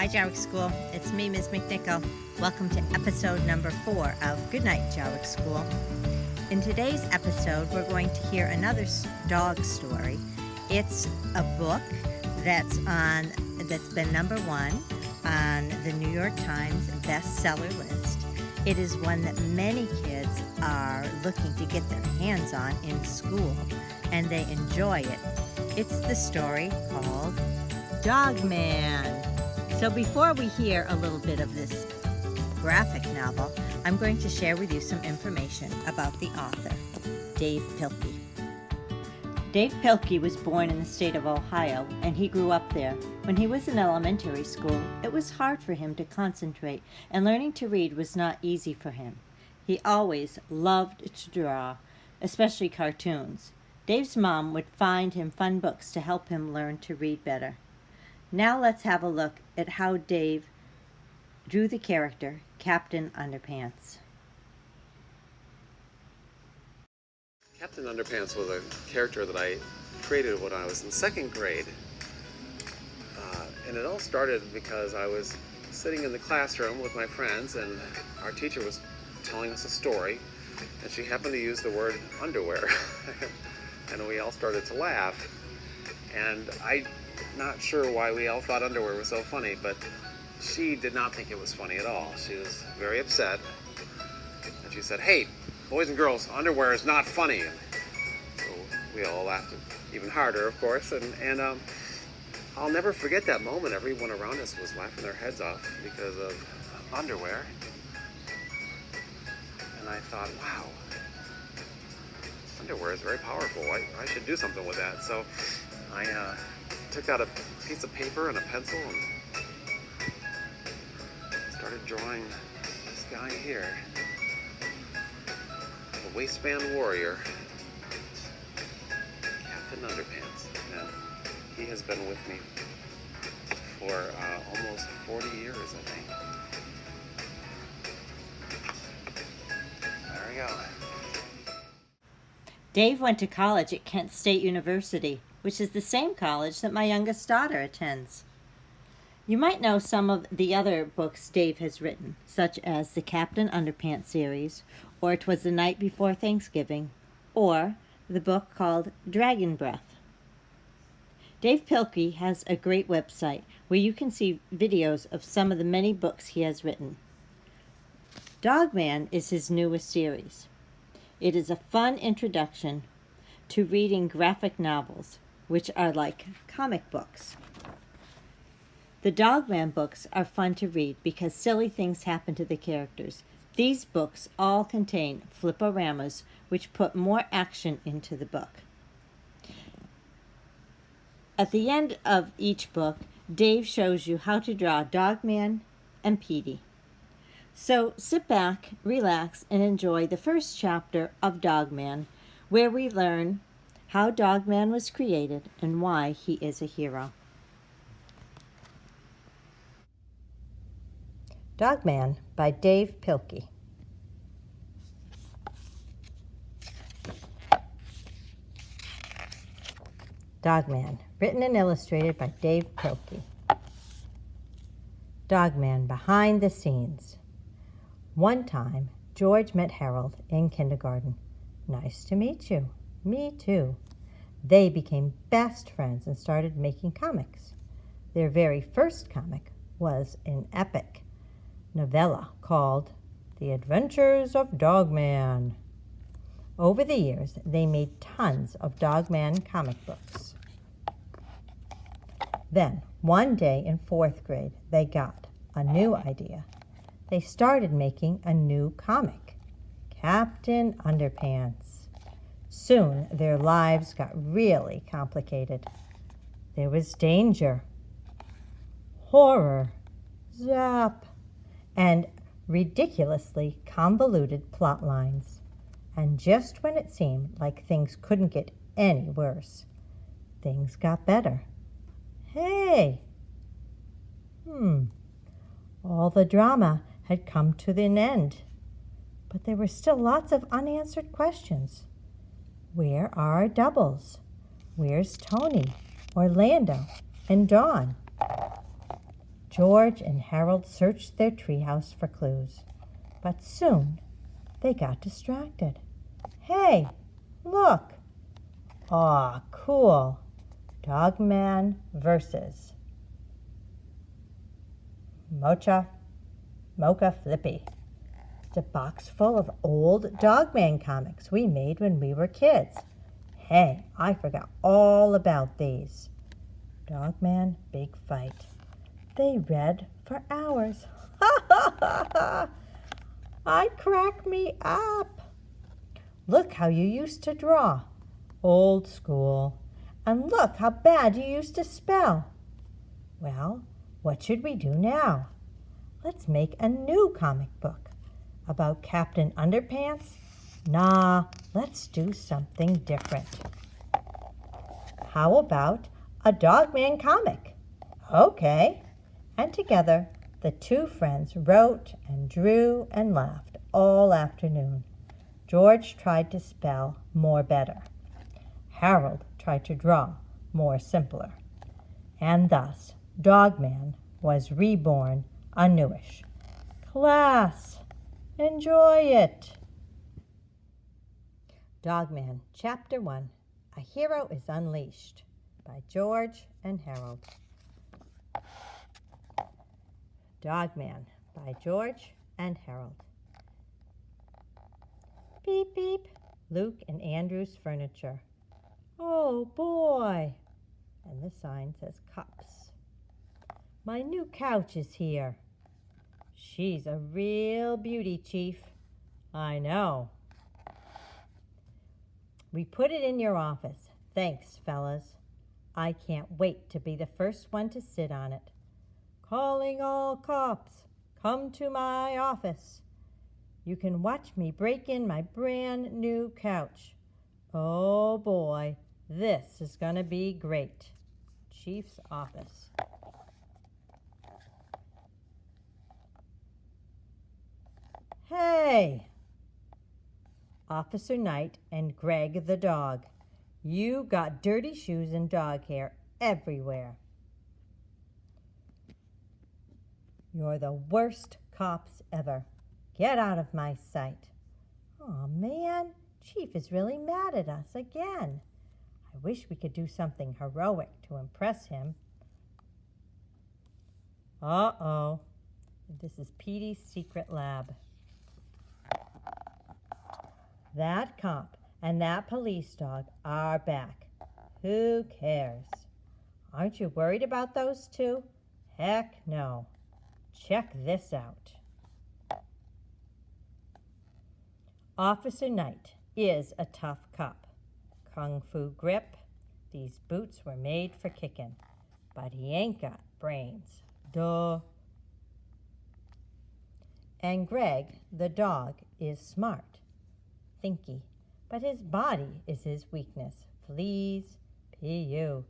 Hi, Jaworek School. It's me, Ms. McNichol. Welcome to episode number 4 of Goodnight, Jaworek School. In today's episode, we're going to hear another dog story. It's a book that's been number 1 on the New York Times bestseller list. It is one that many kids are looking to get their hands on in school, and they enjoy it. It's the story called Dogman. So before we hear a little bit of this graphic novel, I'm going to share with you some information about the author, Dave Pilkey. Dave Pilkey was born in the state of Ohio, and he grew up there. When he was in elementary school, it was hard for him to concentrate, and learning to read was not easy for him. He always loved to draw, especially cartoons. Dave's mom would find him fun books to help him learn to read better. Now let's have a look at how Dave drew the character Captain Underpants. Captain Underpants was a character that I created when I was in 2nd grade. And it all started because I was sitting in the classroom with my friends, and our teacher was telling us a story, and she happened to use the word underwear. And we all started to laugh. And I'm not sure why we all thought underwear was so funny, but she did not think it was funny at all. She was very upset. And she said, "Hey, boys and girls, underwear is not funny." And so we all laughed even harder, of course. And I'll never forget that moment. Everyone around us was laughing their heads off because of underwear. And I thought, wow, underwear is very powerful. I should do something with that. So I took out a piece of paper and a pencil and started drawing this guy here, the waistband warrior, Captain Underpants. And he has been with me for almost 40 years, I think. There we go. Dave went to college at Kent State University, which is the same college that my youngest daughter attends. You might know some of the other books Dave has written, such as the Captain Underpants series, or It Was the Night Before Thanksgiving, or the book called Dragon Breath. Dave Pilkey has a great website where you can see videos of some of the many books he has written. Dogman is his newest series. It is a fun introduction to reading graphic novels, which are like comic books. The Dogman books are fun to read because silly things happen to the characters. These books all contain fliporamas, which put more action into the book. At the end of each book, Dave shows you how to draw Dogman and Petey. So sit back, relax, and enjoy the first chapter of Dogman, where we learn how Dogman was created and why he is a hero. Dogman by Dave Pilkey. Dogman, written and illustrated by Dave Pilkey. Dogman behind the scenes. One time, George met Harold in kindergarten. "Nice to meet you." "Me too." They became best friends and started making comics. Their very first comic was an epic novella called The Adventures of Dogman. Over the years, they made tons of Dogman comic books. Then, one day in 4th grade, they got a new idea. They started making a new comic, Captain Underpants. Soon, their lives got really complicated. There was danger, horror, zap, and ridiculously convoluted plot lines. And just when it seemed like things couldn't get any worse, things got better. Hey! All the drama had come to an end, but there were still lots of unanswered questions. Where are our doubles? Where's Tony, Orlando, and Dawn? George and Harold searched their treehouse for clues, but soon they got distracted. Hey, look! Aw, cool. Dogman versus Mocha Flippy. It's a box full of old Dogman comics we made when we were kids. Hey, I forgot all about these. Dogman Big Fight. They read for hours. Ha ha ha ha! I'd crack me up. Look how you used to draw. Old school. And look how bad you used to spell. Well, what should we do now? Let's make a new comic book. About Captain Underpants? Nah, let's do something different. How about a Dogman comic? Okay. And together, the two friends wrote and drew and laughed all afternoon. George tried to spell more better. Harold tried to draw more simpler. And thus, Dogman was reborn anewish. Class, enjoy it. Dogman, Chapter 1, A Hero is Unleashed, by George and Harold. Dogman, by George and Harold. Beep, beep, Luke and Andrew's furniture. Oh, boy. And the sign says cups. My new couch is here. She's a real beauty, Chief. I know. We put it in your office. Thanks, fellas. I can't wait to be the first one to sit on it. Calling all cops. Come to my office. You can watch me break in my brand new couch. Oh, boy. This is going to be great. Chief's office. Hey! Officer Knight and Greg the dog. You got dirty shoes and dog hair everywhere. You're the worst cops ever. Get out of my sight. Aw, man, Chief is really mad at us again. I wish we could do something heroic to impress him. Uh-oh. This is Petey's secret lab. That cop and that police dog are back. Who cares? Aren't you worried about those two? Heck no. Check this out. Officer Knight is a tough cop. Kung fu grip. These boots were made for kicking. But he ain't got brains. Duh. And Greg, the dog, is smart. Thinky. But his body is his weakness. Fleas. P.U.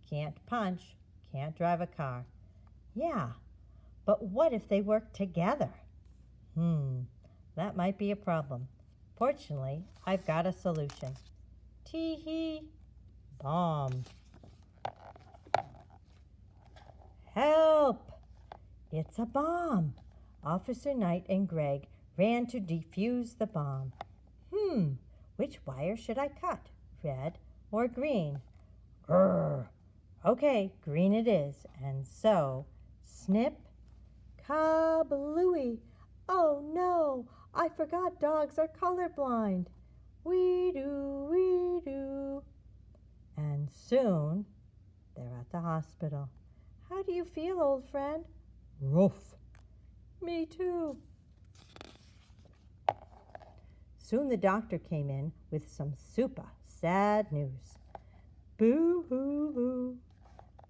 Can't punch. Can't drive a car. Yeah. But what if they work together? That might be a problem. Fortunately, I've got a solution. Tee-hee. Bomb. Help! It's a bomb. Officer Knight and Greg ran to defuse the bomb. Which wire should I cut? Red or green? Grrr. Okay, green it is. And so, snip, kablooey. Oh no, I forgot dogs are colorblind. We do. And soon, they're at the hospital. How do you feel, old friend? Rough. Me too. Soon the doctor came in with some super sad news. Boo-hoo-hoo.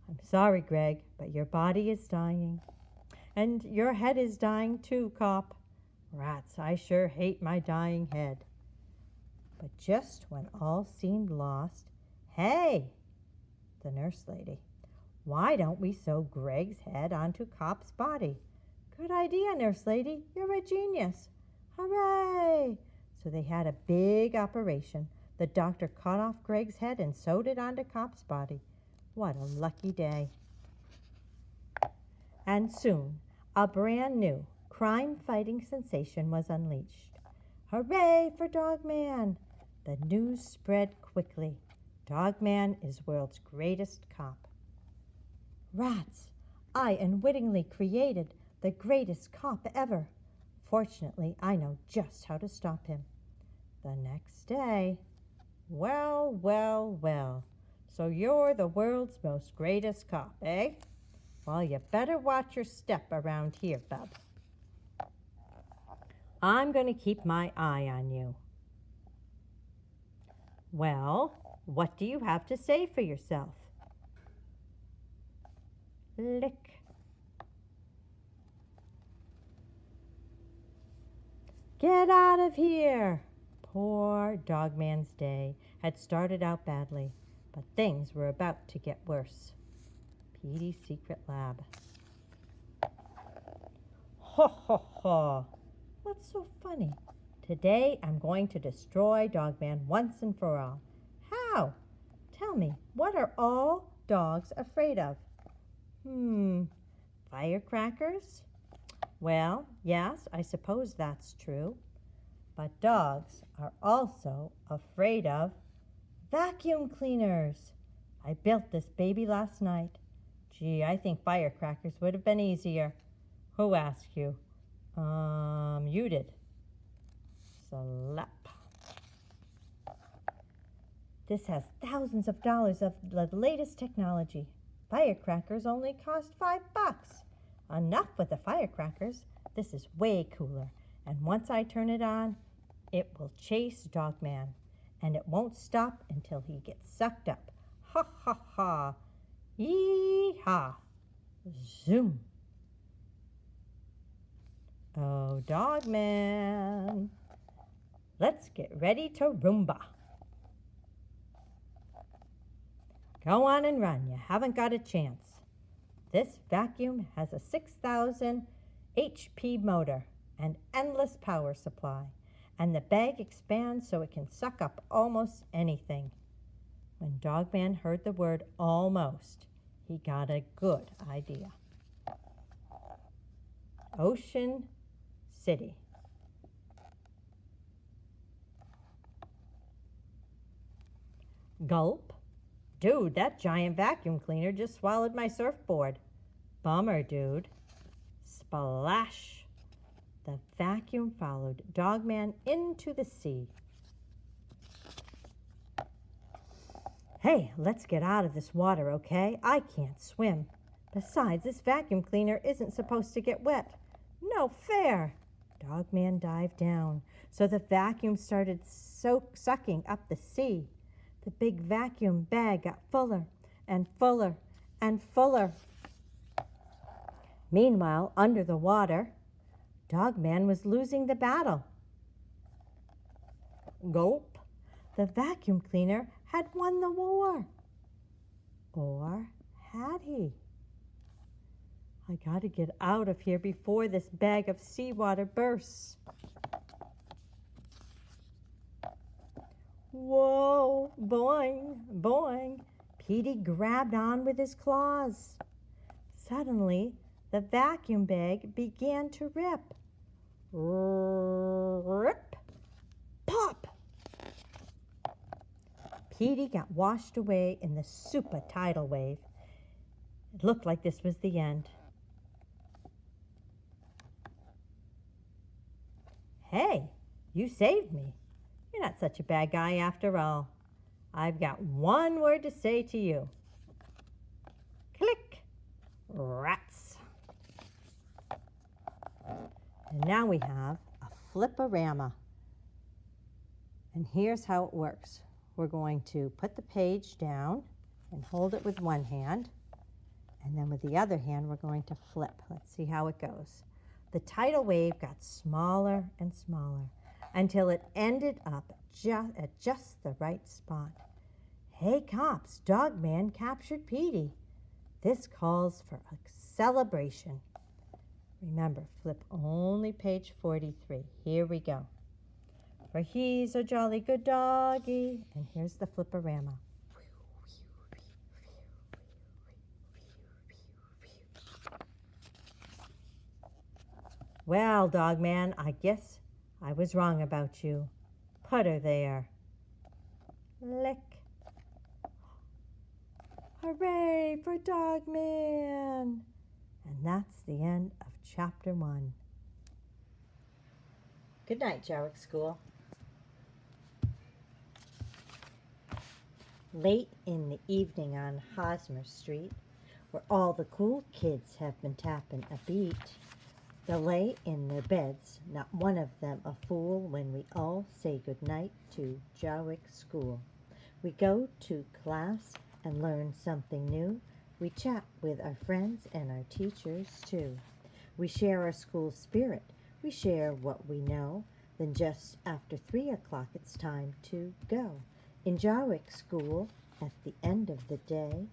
I'm sorry, Greg, but your body is dying. And your head is dying too, cop. Rats, I sure hate my dying head. But just when all seemed lost, hey, the nurse lady, why don't we sew Greg's head onto Cop's body? Good idea, nurse lady. You're a genius. Hooray! So they had a big operation. The doctor cut off Greg's head and sewed it onto Cop's body. What a lucky day. And soon a brand new crime-fighting sensation was unleashed. Hooray for Dogman! The news spread quickly. Dogman is world's greatest cop. Rats! I unwittingly created the greatest cop ever. Fortunately, I know just how to stop him. The next day, well, well, well. So you're the world's most greatest cop, eh? Well, you better watch your step around here, bub. I'm going to keep my eye on you. Well, what do you have to say for yourself? Lick. Get out of here! Poor Dogman's day had started out badly, but things were about to get worse. Petey's secret lab. Ho, ho, ho! What's so funny? Today I'm going to destroy Dogman once and for all. How? Tell me, what are all dogs afraid of? Firecrackers? Well, yes, I suppose that's true. But dogs are also afraid of vacuum cleaners. I built this baby last night. Gee, I think firecrackers would have been easier. Who asked you? You did. Slap. This has thousands of dollars of the latest technology. Firecrackers only cost $5. Enough with the firecrackers. This is way cooler. And once I turn it on, it will chase Dogman. And it won't stop until he gets sucked up. Ha, ha, ha. Yee-haw. Zoom. Oh, Dogman. Let's get ready to Roomba. Go on and run. You haven't got a chance. This vacuum has a 6,000 HP motor and endless power supply, and the bag expands so it can suck up almost anything. When Dogman heard the word almost, he got a good idea. Ocean City. Gulp. Dude, that giant vacuum cleaner just swallowed my surfboard. Bummer, dude. Splash. The vacuum followed Dogman into the sea. Hey, let's get out of this water, okay? I can't swim. Besides, this vacuum cleaner isn't supposed to get wet. No fair. Dogman dived down, so the vacuum started sucking up the sea. The big vacuum bag got fuller and fuller and fuller. Meanwhile, under the water, Dogman was losing the battle. Gulp. The vacuum cleaner had won the war. Or had he? I gotta get out of here before this bag of seawater bursts. Whoa, boing, boing. Petey grabbed on with his claws. Suddenly, the vacuum bag began to rip. Rip, pop. Petey got washed away in the super tidal wave. It looked like this was the end. Hey, you saved me. You're not such a bad guy after all. I've got one word to say to you. Click. Rats. And now we have a flip-a-rama. And here's how it works. We're going to put the page down and hold it with one hand. And then with the other hand, we're going to flip. Let's see how it goes. The tidal wave got smaller and smaller until it ended up at just the right spot. Hey, cops, Dogman captured Petey. This calls for a celebration. Remember, flip only page 43. Here we go. For he's a jolly good doggy. And here's the flip-a-rama. Well, Dogman, I guess I was wrong about you. Put her there. Lick. Hooray for Dogman! And that's the end of Chapter 1. Good night, Jaworek School. Late in the evening on Hosmer Street, where all the cool kids have been tapping a beat, they lay in their beds, not one of them a fool, when we all say goodnight to Jaworek School. We go to class and learn something new. We chat with our friends and our teachers too. We share our school spirit. We share what we know. Then just after 3 o'clock it's time to go. In Jaworek School, at the end of the day,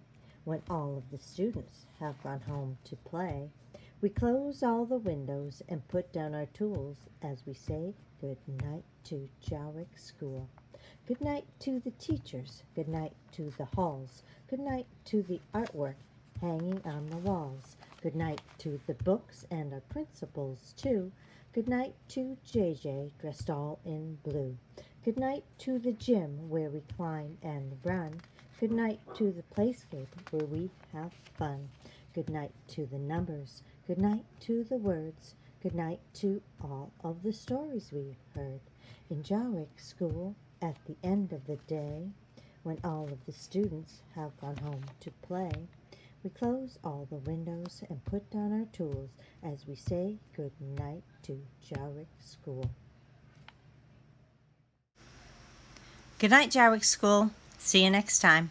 when all of the students have gone home to play, we close all the windows and put down our tools as we say good night to Jaworek School. Good night to the teachers, good night to the halls, good night to the artwork hanging on the walls, good night to the books and our principals too, good night to JJ dressed all in blue, good night to the gym where we climb and run, good night to the playscape where we have fun, good night to the numbers, good night to the words, good night to all of the stories we heard. In Jaworek School, at the end of the day, when all of the students have gone home to play, we close all the windows and put down our tools as we say good night to Jaworek School. Good night, Jaworek School. See you next time.